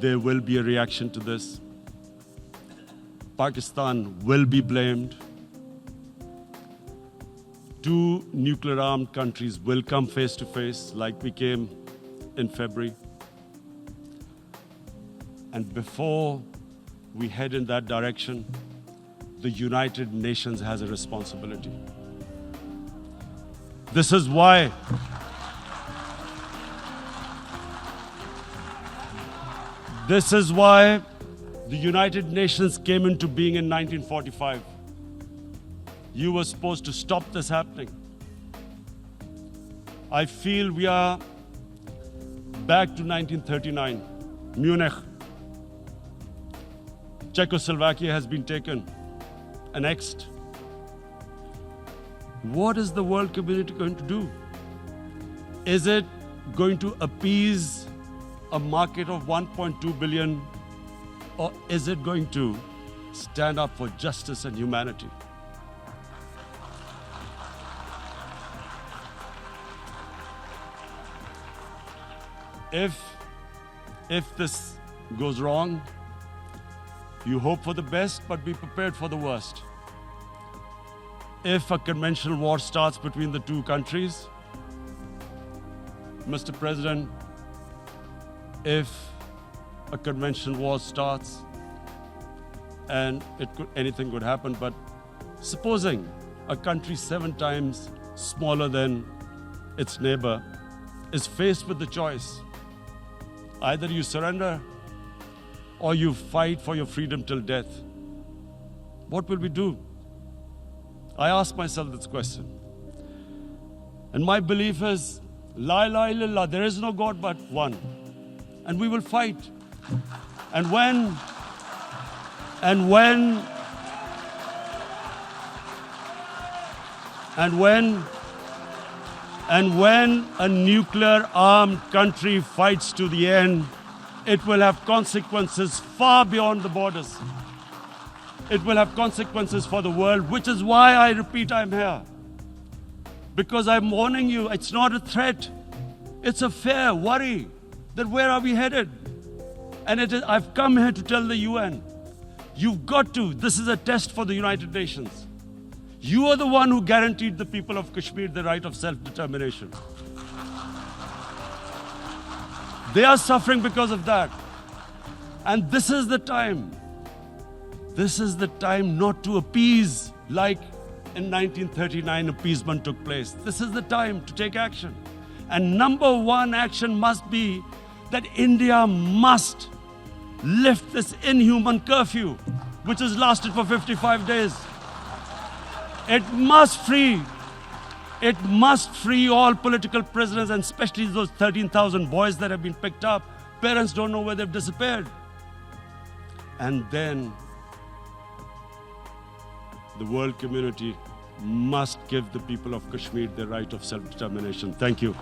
there will be a reaction to this. Pakistan will be blamed. Two nuclear-armed countries will come face to face like we came in February. And before we head in that direction, the United Nations has a responsibility. This is why the United Nations came into being in 1945. You were supposed to stop this happening. I feel we are back to 1939, Munich. Czechoslovakia has been taken, annexed. What is the world community going to do? Is it going to appease a market of 1.2 billion, or is it going to stand up for justice and humanity? If this goes wrong, you hope for the best, but be prepared for the worst. If a conventional war starts between the two countries, Mr. President, if a conventional war starts, and anything could happen, but supposing a country 7 times smaller than its neighbor is faced with the choice, either you surrender or you fight for your freedom till death, what will we do? I ask myself this question. And my belief is, La ilaha illallah, there is no God but one. And we will fight. And when a nuclear-armed country fights to the end, it will have consequences far beyond the borders. It will have consequences for the world, which is why I repeat I'm here. Because I'm warning you, it's not a threat. It's a fair worry that where are we headed? And I've come here to tell the UN, you've got to, this is a test for the United Nations. You are the one who guaranteed the people of Kashmir the right of self-determination. They are suffering because of that. And this is the time. This is the time not to appease like in 1939 appeasement took place. This is the time to take action. And number one action must be that India must lift this inhuman curfew, which has lasted for 55 days. It must free all political prisoners, and especially those 13,000 boys that have been picked up. Parents don't know where they've disappeared. And then the world community must give the people of Kashmir the right of self-determination. Thank you.